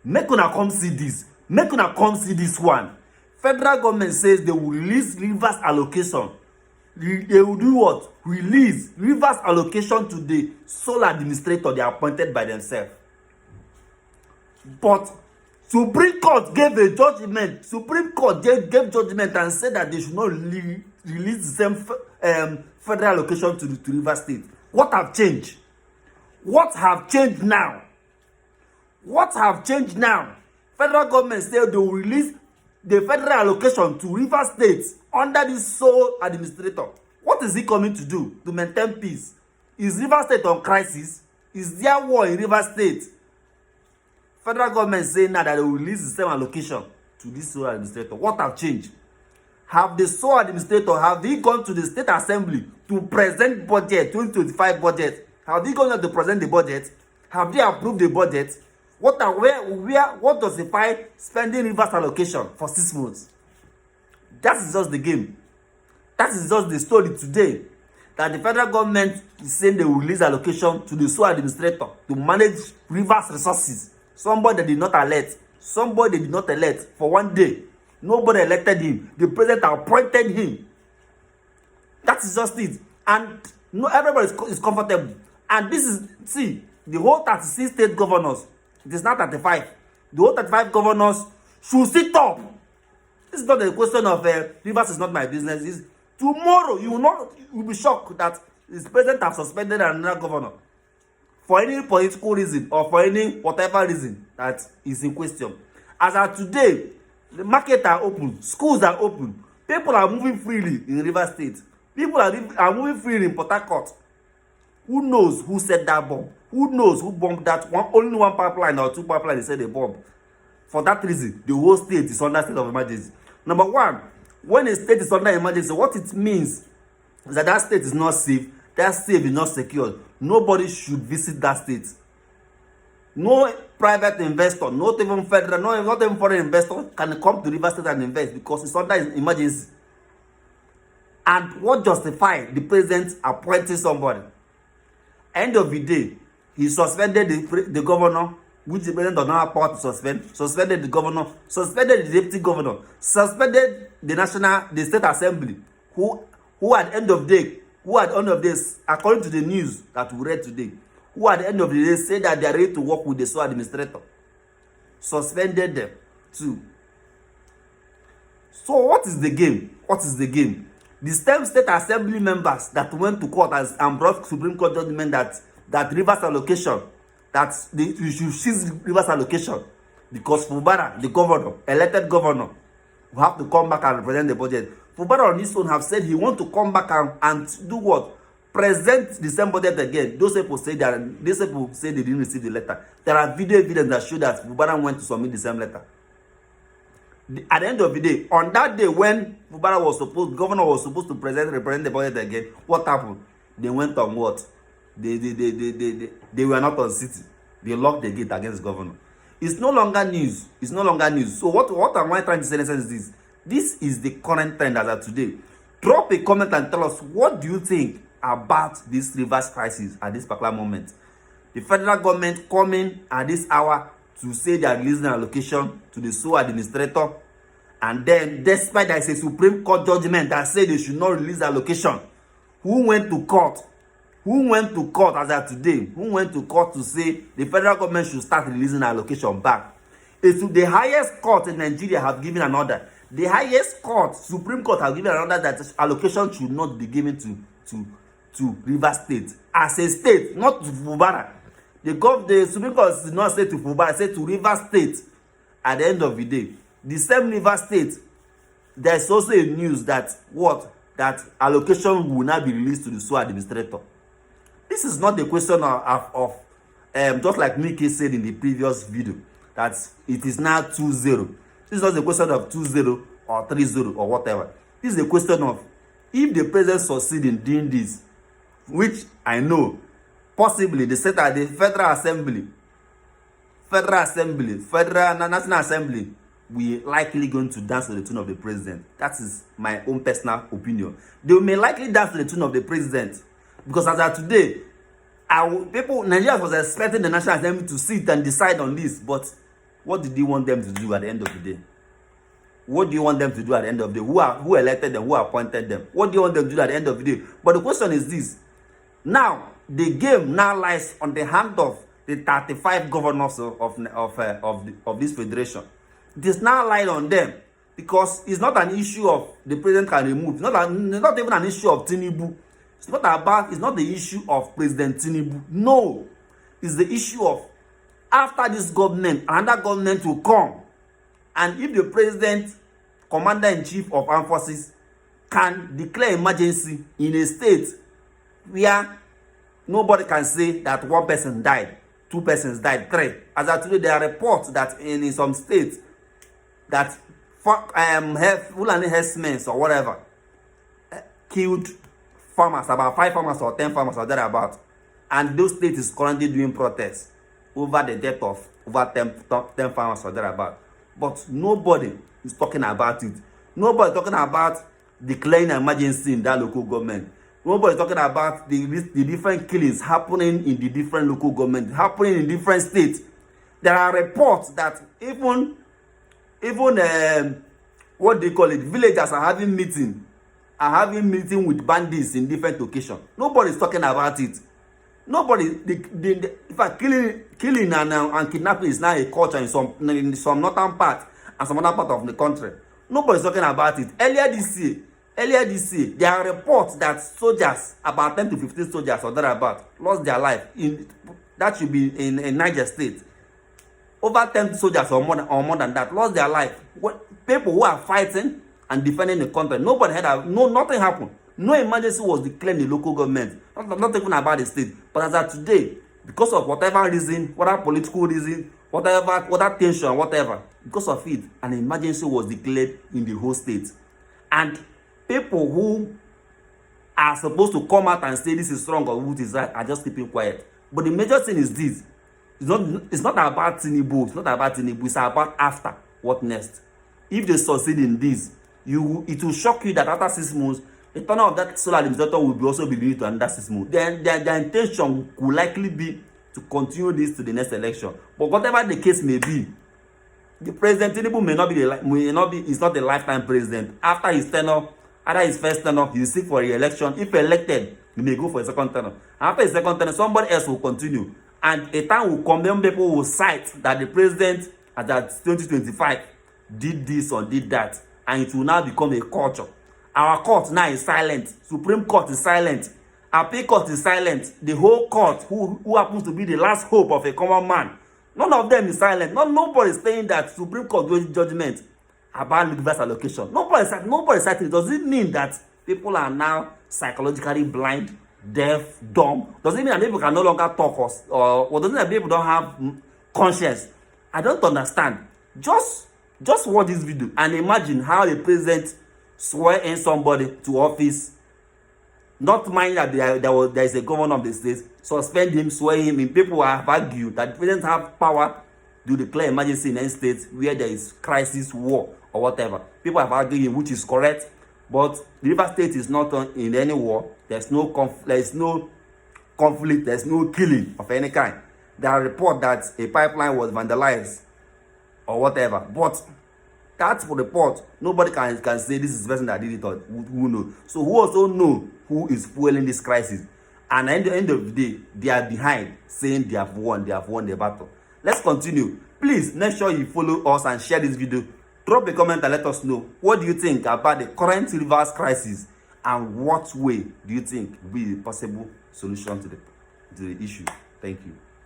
Make una come see this. Make una come see this one. Federal government says they will release Rivers allocation. They will do what? Release Rivers allocation to the sole administrator they appointed by themselves. But Supreme Court gave a judgment. Supreme Court gave judgment and said that they should not release the same federal allocation to Rivers State. What have changed? What have changed now? What have changed now? Federal government said they will release the federal allocation to Rivers State under this sole administrator. What is he coming to do to maintain peace? Is Rivers State on crisis? Is there war in Rivers State? Federal government saying now that they will release the same allocation to this sole administrator. What have changed? Have the sole administrator, have they gone to the state assembly to present budget, 2025 budget? Have they gone to present the budget? Have they approved the budget? What justify spending Rivers allocation for 6 months? That is just the game. That is just the story today. That the federal government is saying they will release allocation to the sole administrator to manage Rivers resources. Somebody they did not elect. Somebody they did not elect for one day. Nobody elected him. The president appointed him. That is just it. And no, everybody is comfortable. And this is, see, the whole 36 state governors, it is not 35. The whole 35 governors should sit up. This is not a question of Rivers is not my business. It's, tomorrow you will be shocked that the president has suspended another governor for any political reason or for any whatever reason that is in question. As of today, the markets are open, schools are open, people are moving freely in Rivers State. People are moving freely in Port Harcourt. Who knows who set that bomb? Who knows who bombed that one? Only one pipeline or 2 pipelines they said they bombed. For that reason, the whole state is under state of emergency. Number one, when a state is under emergency, what it means is that that state is not safe, that state is not secure. Nobody should visit that state. No private investor, not even federal, not even foreign investor can come to Rivers State and invest because it's under emergency. And what justifies the president appointing somebody? End of the day, he suspended the governor, which the president does not have power to suspend, suspended the governor, suspended the deputy governor, suspended the state assembly, who at the end of the day, according to the news that we read today, who at the end of the day said that they are ready to work with the sole administrator. Suspended them too. So what is the game? What is the game? The same state assembly members that went to court and brought Supreme Court judgment that Rivers allocation, that you should seize Rivers allocation because Fubara, the governor, elected governor, will have to come back and present the budget. Fubara on his own have said he want to come back and do what? Present the same budget again. Those people say they didn't receive the letter. There are video evidence that show that Fubara went to submit the same letter. At the end of the day, on that day when governor was supposed to represent the budget again, what happened? They went on what? They were not on city. They locked the gate against governor. It's no longer news. It's no longer news. So what am I trying to say in essence is this? This is the current trend as of today. Drop a comment and tell us, what do you think about this Rivers crisis at this particular moment? The federal government coming at this hour to say they are releasing an allocation to the sole administrator, and then despite that, it's a Supreme Court judgment that said they should not release the allocation. Who went to court? Who went to court as of today? Who went to court to say the federal government should start releasing the allocation back? It's the highest court in Nigeria have given an order. The highest court, Supreme Court, have given an order that allocation should not be given to Rivers State as a state, not to Fubara. The Supreme Court did not say to Fubara, say to Rivers State. At the end of the day, the same Rivers State, there's also a news that allocation will not be released to the sole administrator. This is not a question of just like Mickey said in the previous video, that it is now 2-0. This is not a question of 2-0 or 3-0 or whatever. This is a question of if the president succeeds in doing this, which I know possibly the Federal National Assembly will likely going to dance to the tune of the president. That is my own personal opinion. They may likely dance to the tune of the president because as of today, Nigeria was expecting the National Assembly to sit and decide on this, but What did you want them to do at the end of the day? What do you want them to do at the end of the day? Who elected them? Who appointed them? What do you want them to do at the end of the day? But the question is this. Now, the game now lies on the hand of the 35 governors of this federation. It is now lying on them, because it's not an issue of the president can remove. It's not even an issue of Tinubu. It's not the issue of President Tinubu. No. It's the issue of, after this government, another government will come. And if the president, commander-in-chief of armed forces, can declare emergency in a state where nobody can say that one person died, two persons died, three. As of today, there are reports that in some states that Fulani herdsmen or whatever killed farmers, about 5 farmers or 10 farmers or thereabout. And those states is currently doing protests over the death of over 10 farmers or thereabout. But nobody is talking about it. Nobody is talking about declaring an emergency in that local government. Nobody is talking about the different killings happening in the different local government, happening in different states. There are reports that even what they call it, villagers are having meeting with bandits in different locations. Nobody is talking about it. Nobody, in fact, killing and kidnapping is now a culture in some northern part and some other part of the country. Nobody is talking about it. Earlier this year, there are reports that soldiers, about 10 to 15 soldiers or thereabout, lost their life. That should be in Niger State. Over 10 soldiers or more than that lost their life. People who are fighting and defending the country. Nobody had nothing happened. No emergency was declared in the local government. Not even about the state. But as of today, because of whatever reason, whatever political reason, whatever tension, whatever, because of it, an emergency was declared in the whole state. And people who are supposed to come out and say this is wrong or what is right are just keeping quiet. But the major thing is this. It's not about Tinubu. It's not about Tinubu. It's about after. What next? If they succeed in this, it will shock you that after 6 months, the turnover of that solar administrator will also be renewed to another 6 months. Then their intention could likely be to continue this to the next election. But whatever the case may be, the President Tinubu is not a lifetime president. After his first tenure, he will seek for re-election. If elected, he may go for a second tenure. After his second tenure, somebody else will continue. And a time will come when people will cite that the president at that 2025 did this or did that, and it will now become a culture. Our court now is silent. Supreme Court is silent. Appeal Court is silent. The whole court, who happens to be the last hope of a common man, none of them is silent. Nobody is saying that Supreme Court judgment about reverse allocation. Nobody is citing. Does it mean that people are now psychologically blind, deaf, dumb? Does it mean that people can no longer talk or does it mean that people don't have conscience? I don't understand. Just watch this video and imagine how the president swear in somebody to office, not mind that there is a governor of the state, suspend him, swear him in. People have argued that the president have power to declare emergency in any state where there is crisis, war, or whatever. People have argued, which is correct, but the River State is not in any war. There's no conflict, there's no killing of any kind. There are reports that a pipeline was vandalized or whatever, but that report, nobody can say this is the person that did it or who knows. So who also know who is fueling this crisis? And at the end of the day, they are behind, saying they have won the battle. Let's continue. Please make sure you follow us and share this video. Drop a comment and let us know what do you think about the current rivers crisis, and what way do you think will be a possible solution to the issue. Thank you.